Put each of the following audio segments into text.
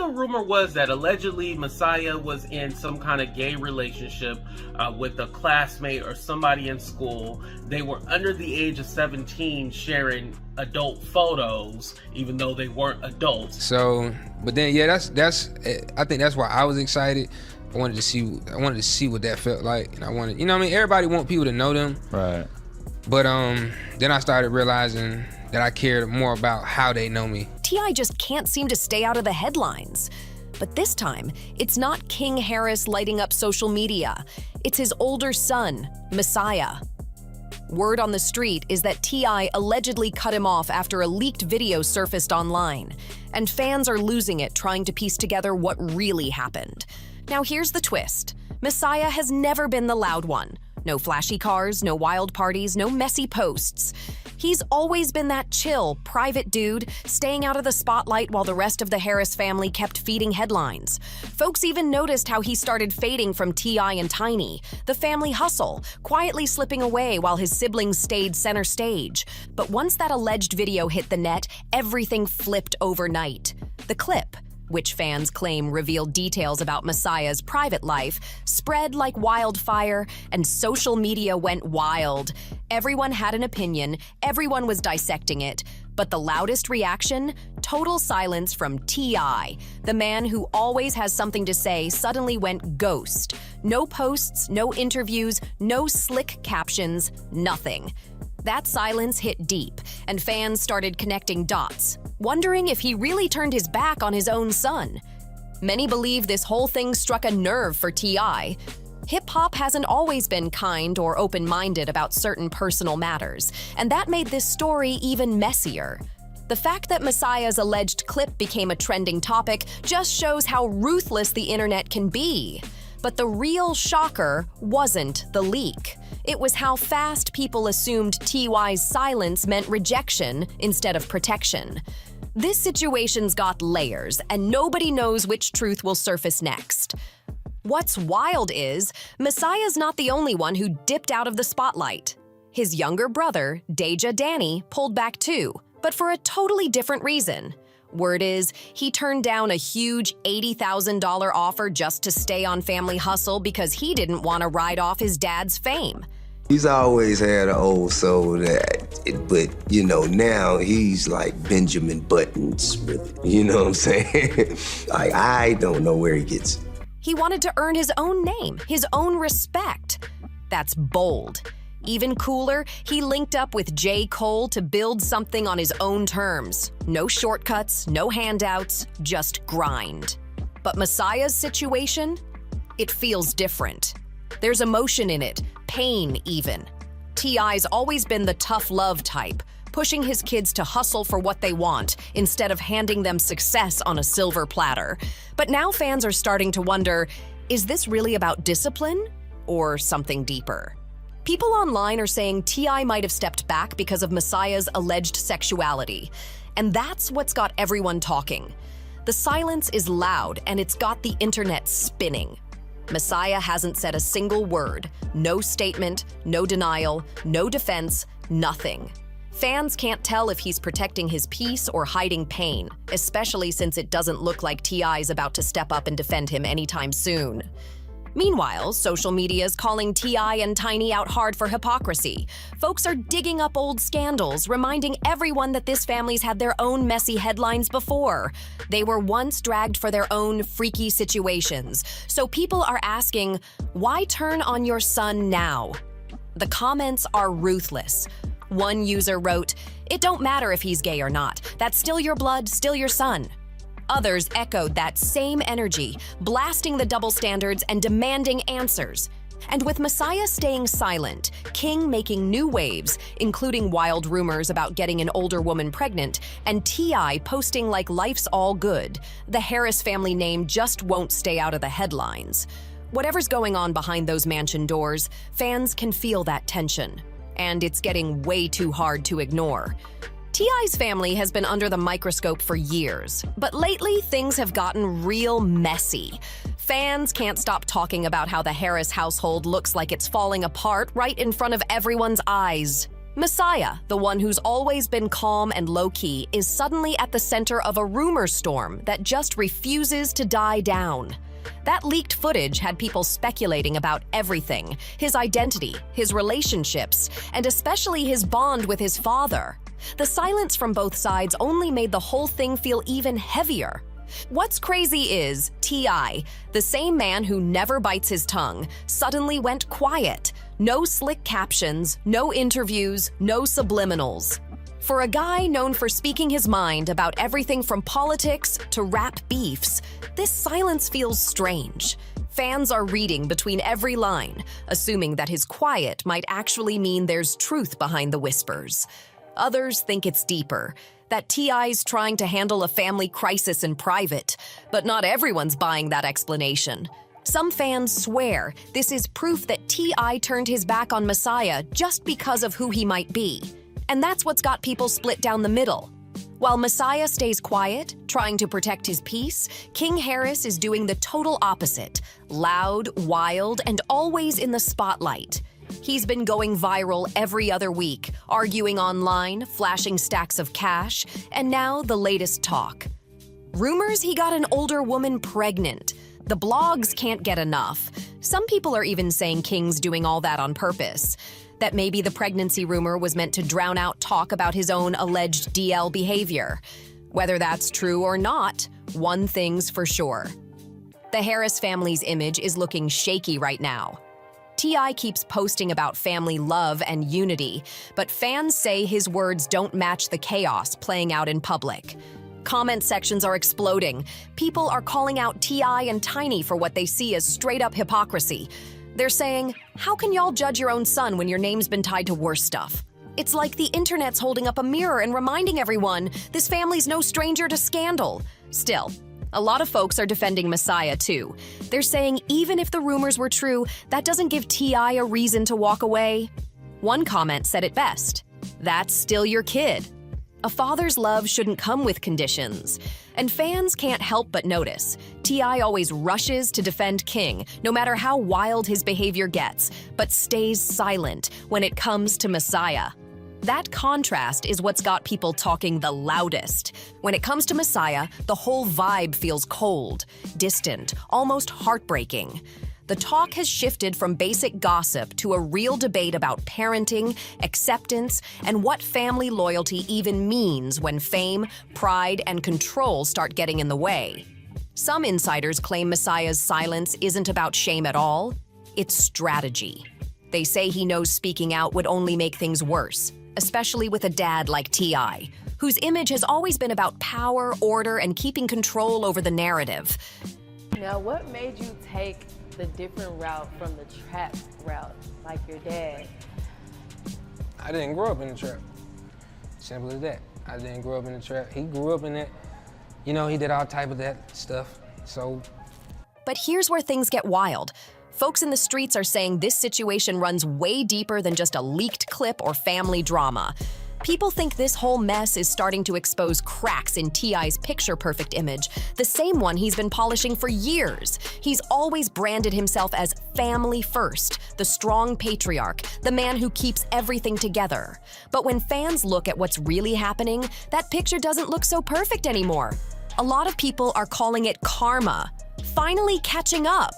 the rumor was that allegedly Messiah was in some kind of gay relationship with a classmate or somebody in school. They were under the age of 17 sharing adult photos, even though they weren't adults. So, but then yeah, that's I think that's why I was excited. I wanted to see what that felt like, and I wanted, you know what I mean? Everybody want people to know them. Right. But then I started realizing that I cared more about how they know me. T.I. just can't seem to stay out of the headlines. But this time, it's not King Harris lighting up social media. It's his older son, Messiah. Word on the street is that T.I. allegedly cut him off after a leaked video surfaced online, and fans are losing it trying to piece together what really happened. Now here's the twist. Messiah has never been the loud one. No flashy cars, no wild parties, no messy posts. He's always been that chill, private dude, staying out of the spotlight while the rest of the Harris family kept feeding headlines. Folks even noticed how he started fading from T.I. and Tiny, the family hustle, quietly slipping away while his siblings stayed center stage. But once that alleged video hit the net, everything flipped overnight. The clip, which fans claim revealed details about Messiah's private life, spread like wildfire, and social media went wild. Everyone had an opinion, everyone was dissecting it, but the loudest reaction? Total silence from T.I. The man who always has something to say suddenly went ghost. No posts, no interviews, no slick captions, nothing. That silence hit deep, and fans started connecting dots, wondering if he really turned his back on his own son. Many believe this whole thing struck a nerve for T.I. Hip-hop hasn't always been kind or open-minded about certain personal matters, and that made this story even messier. The fact that Messiah's alleged clip became a trending topic just shows how ruthless the internet can be. But the real shocker wasn't the leak. It was how fast people assumed T.Y.'s silence meant rejection instead of protection. This situation's got layers, and nobody knows which truth will surface next. What's wild is, Messiah's not the only one who dipped out of the spotlight. His younger brother, Deja Danny, pulled back too, but for a totally different reason. Word is, he turned down a huge $80,000 offer just to stay on Family Hustle because he didn't want to ride off his dad's fame. He's always had an old soul, but you know, now he's like Benjamin Buttons with it, you know what I'm saying? I don't know where he gets it. He wanted to earn his own name, his own respect. That's bold. Even cooler, he linked up with J. Cole to build something on his own terms. No shortcuts, no handouts, just grind. But Messiah's situation? It feels different. There's emotion in it, pain even. T.I.'s always been the tough love type, pushing his kids to hustle for what they want instead of handing them success on a silver platter. But now fans are starting to wonder, is this really about discipline or something deeper? People online are saying T.I. might have stepped back because of Messiah's alleged sexuality. And that's what's got everyone talking. The silence is loud, and it's got the internet spinning. Messiah hasn't said a single word, no statement, no denial, no defense, nothing. Fans can't tell if he's protecting his peace or hiding pain, especially since it doesn't look like T.I.'s about to step up and defend him anytime soon. Meanwhile, social media is calling T.I. and Tiny out hard for hypocrisy. Folks are digging up old scandals, reminding everyone that this family's had their own messy headlines before. They were once dragged for their own freaky situations. So people are asking, why turn on your son now? The comments are ruthless. One user wrote, "It don't matter if he's gay or not. That's still your blood, still your son." Others echoed that same energy, blasting the double standards and demanding answers. And with Messiah staying silent, King making new waves, including wild rumors about getting an older woman pregnant, and T.I. posting like life's all good, the Harris family name just won't stay out of the headlines. Whatever's going on behind those mansion doors, fans can feel that tension. And it's getting way too hard to ignore. T.I.'s family has been under the microscope for years, but lately things have gotten real messy. Fans can't stop talking about how the Harris household looks like it's falling apart right in front of everyone's eyes. Messiah, the one who's always been calm and low-key, is suddenly at the center of a rumor storm that just refuses to die down. That leaked footage had people speculating about everything: his identity, his relationships, and especially his bond with his father. The silence from both sides only made the whole thing feel even heavier. What's crazy is T.I., the same man who never bites his tongue, suddenly went quiet. No slick captions, no interviews, no subliminals. For a guy known for speaking his mind about everything from politics to rap beefs, this silence feels strange. Fans are reading between every line, assuming that his quiet might actually mean there's truth behind the whispers. Others think it's deeper, that T.I.'s trying to handle a family crisis in private, but not everyone's buying that explanation. Some fans swear this is proof that T.I. turned his back on Messiah just because of who he might be. And that's what's got people split down the middle. While Messiah stays quiet, trying to protect his peace, King Harris is doing the total opposite: loud, wild, and always in the spotlight. He's been going viral every other week, arguing online, flashing stacks of cash, and now the latest talk. Rumors he got an older woman pregnant. The blogs can't get enough. Some people are even saying King's doing all that on purpose. That maybe the pregnancy rumor was meant to drown out talk about his own alleged DL behavior. Whether that's true or not, one thing's for sure: the Harris family's image is looking shaky right now. T.I. keeps posting about family love and unity, but fans say his words don't match the chaos playing out in public. Comment sections are exploding. People are calling out T.I. and Tiny for what they see as straight-up hypocrisy. They're saying, "How can y'all judge your own son when your name's been tied to worse stuff?" It's like the internet's holding up a mirror and reminding everyone this family's no stranger to scandal. Still, a lot of folks are defending Messiah too. They're saying even if the rumors were true, that doesn't give T.I. a reason to walk away. One comment said it best: "That's still your kid." A father's love shouldn't come with conditions. And fans can't help but notice T.I. always rushes to defend King, no matter how wild his behavior gets, but stays silent when it comes to Messiah. That contrast is what's got people talking the loudest. When it comes to Messiah, the whole vibe feels cold, distant, almost heartbreaking. The talk has shifted from basic gossip to a real debate about parenting, acceptance, and what family loyalty even means when fame, pride, and control start getting in the way. Some insiders claim Messiah's silence isn't about shame at all. It's strategy. They say he knows speaking out would only make things worse, especially with a dad like T.I., whose image has always been about power, order, and keeping control over the narrative. Now, what made you take the different route from the trap route, like your dad? I didn't grow up in the trap. Simple as that. I didn't grow up in the trap. He grew up in it. You know, he did all type of that stuff. So. But here's where things get wild. Folks in the streets are saying this situation runs way deeper than just a leaked clip or family drama. People think this whole mess is starting to expose cracks in T.I.'s picture-perfect image, the same one he's been polishing for years. He's always branded himself as family first, the strong patriarch, the man who keeps everything together. But when fans look at what's really happening, that picture doesn't look so perfect anymore. A lot of people are calling it karma, finally catching up.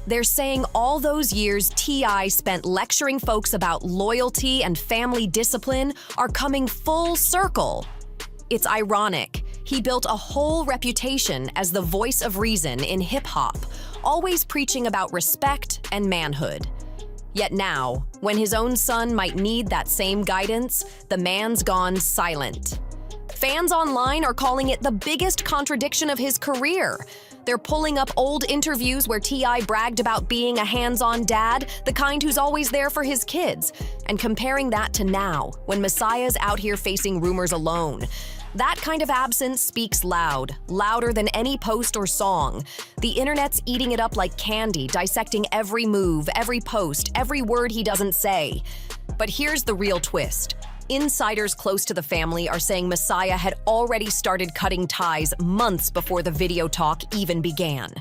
They're saying all those years T.I. spent lecturing folks about loyalty and family discipline are coming full circle. It's ironic. He built a whole reputation as the voice of reason in hip-hop, always preaching about respect and manhood. Yet now, when his own son might need that same guidance, the man's gone silent. Fans online are calling it the biggest contradiction of his career. They're pulling up old interviews where T.I. bragged about being a hands-on dad, the kind who's always there for his kids, and comparing that to now, when Messiah's out here facing rumors alone. That kind of absence speaks loud, louder than any post or song. The internet's eating it up like candy, dissecting every move, every post, every word he doesn't say. But here's the real twist. Insiders close to the family are saying Messiah had already started cutting ties months before the video talk even began.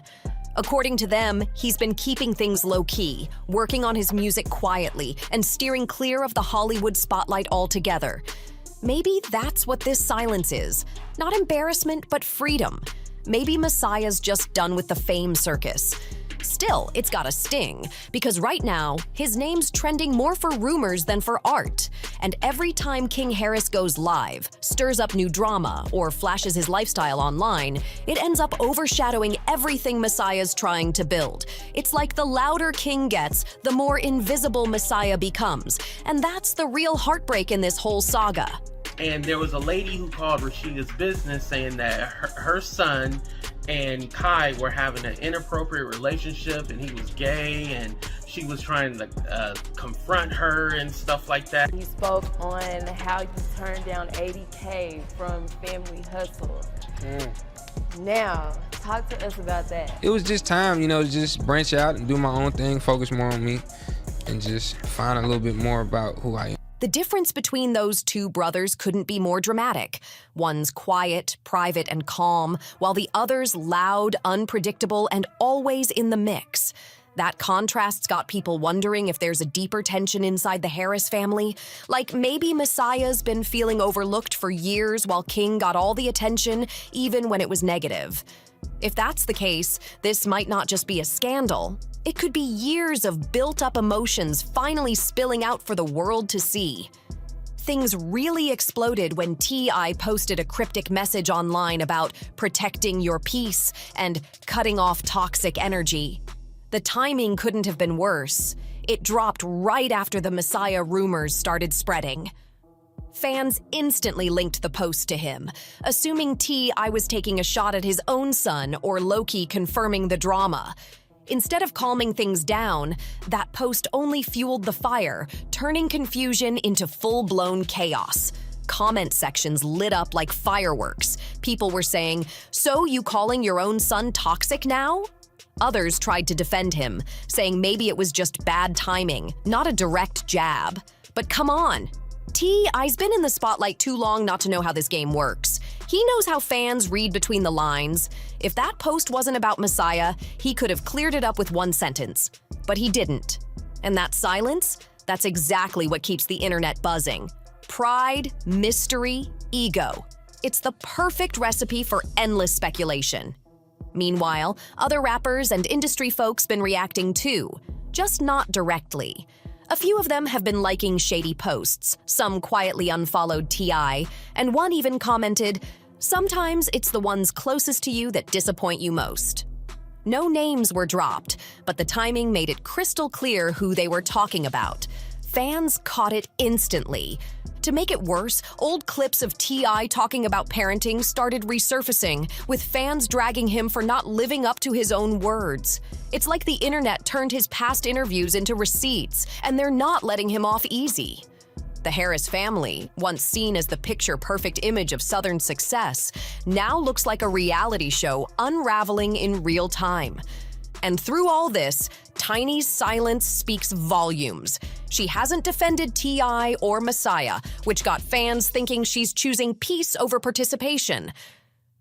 According to them, he's been keeping things low-key, working on his music quietly, and steering clear of the Hollywood spotlight altogether. Maybe that's what this silence is. Not embarrassment, but freedom. Maybe Messiah's just done with the fame circus. Still, it's got a sting, because right now, his name's trending more for rumors than for art. And every time King Harris goes live, stirs up new drama, or flashes his lifestyle online, it ends up overshadowing everything Messiah's trying to build. It's like the louder King gets, the more invisible Messiah becomes. And that's the real heartbreak in this whole saga. And there was a lady who called Rashida's business saying that her son and Kai were having an inappropriate relationship and he was gay, and she was trying to confront her and stuff like that. You spoke on how you turned down $80K from Family Hustle. Now, talk to us about that. It was just time, to just branch out and do my own thing, focus more on me, and just find a little bit more about who I am. The difference between those two brothers couldn't be more dramatic. One's quiet, private, and calm, while the other's loud, unpredictable, and always in the mix. That contrast's got people wondering if there's a deeper tension inside the Harris family. Like maybe Messiah's been feeling overlooked for years while King got all the attention, even when it was negative. If that's the case, this might not just be a scandal. It could be years of built-up emotions finally spilling out for the world to see. Things really exploded when T.I. posted a cryptic message online about protecting your peace and cutting off toxic energy. The timing couldn't have been worse. It dropped right after the Messiah rumors started spreading. Fans instantly linked the post to him, assuming T.I. was taking a shot at his own son or Loki confirming the drama. Instead of calming things down, that post only fueled the fire, turning confusion into full-blown chaos. Comment sections lit up like fireworks. People were saying, "So you calling your own son toxic now?" Others tried to defend him, saying maybe it was just bad timing, not a direct jab. But come on. T.I.'s been in the spotlight too long not to know how this game works. He knows how fans read between the lines. If that post wasn't about Messiah, he could have cleared it up with one sentence. But he didn't. And that silence, that's exactly what keeps the internet buzzing. Pride, mystery, ego. It's the perfect recipe for endless speculation. Meanwhile, other rappers and industry folks been reacting too, just not directly. A few of them have been liking shady posts, some quietly unfollowed T.I., and one even commented, "Sometimes it's the ones closest to you that disappoint you most." No names were dropped, but the timing made it crystal clear who they were talking about. Fans caught it instantly. To make it worse, old clips of T.I. talking about parenting started resurfacing, with fans dragging him for not living up to his own words. It's like the internet turned his past interviews into receipts, and they're not letting him off easy. The Harris family, once seen as the picture-perfect image of Southern success, now looks like a reality show unraveling in real time. And through all this, Tiny's silence speaks volumes. She hasn't defended T.I. or Messiah, which got fans thinking she's choosing peace over participation.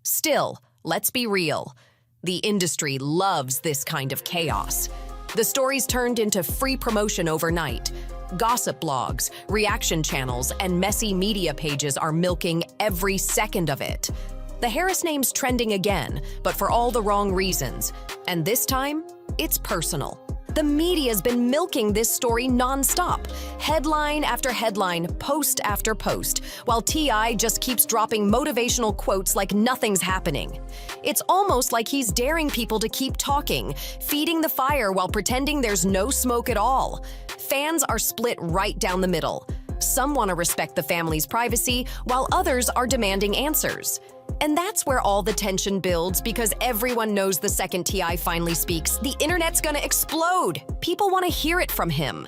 Still, let's be real. The industry loves this kind of chaos. The stories turned into free promotion overnight. Gossip blogs, reaction channels, and messy media pages are milking every second of it. The Harris name's trending again, but for all the wrong reasons. And this time, it's personal. The media's been milking this story nonstop, headline after headline, post after post, while T.I. just keeps dropping motivational quotes like nothing's happening. It's almost like he's daring people to keep talking, feeding the fire while pretending there's no smoke at all. Fans are split right down the middle. Some want to respect the family's privacy, while others are demanding answers. And that's where all the tension builds, because everyone knows the second T.I. finally speaks, the internet's gonna explode. People want to hear it from him.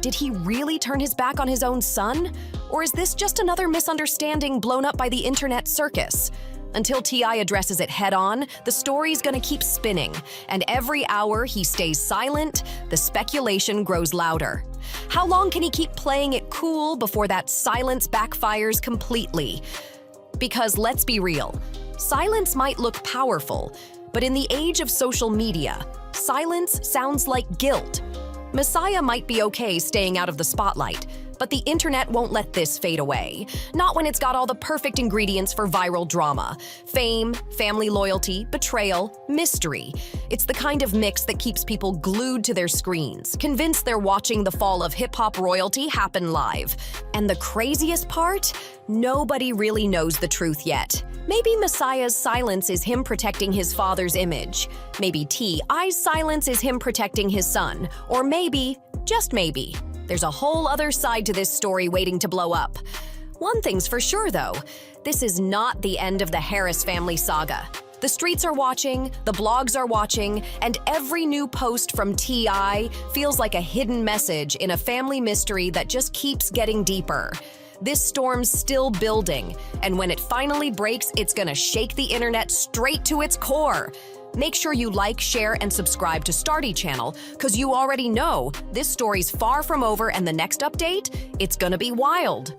Did he really turn his back on his own son? Or is this just another misunderstanding blown up by the internet circus? Until T.I. addresses it head-on, the story's gonna keep spinning. And every hour he stays silent, the speculation grows louder. How long can he keep playing it cool before that silence backfires completely? Because let's be real, silence might look powerful, But in the age of social media, silence sounds like guilt. Messiah might be okay staying out of the spotlight, but the internet won't let this fade away. Not when it's got all the perfect ingredients for viral drama: fame, family loyalty, betrayal, mystery. It's the kind of mix that keeps people glued to their screens, convinced they're watching the fall of hip-hop royalty happen live. And the craziest part? Nobody really knows the truth yet. Maybe Messiah's silence is him protecting his father's image. Maybe T.I.'s silence is him protecting his son. Or maybe, just maybe, there's a whole other side to this story waiting to blow up. One thing's for sure, though. This is not the end of the Harris family saga. The streets are watching, the blogs are watching, and every new post from T.I. feels like a hidden message in a family mystery that just keeps getting deeper. This storm's still building, and when it finally breaks, it's gonna shake the internet straight to its core. Make sure you like, share, and subscribe to Starty Channel, because you already know this story's far from over, and the next update, it's gonna be wild.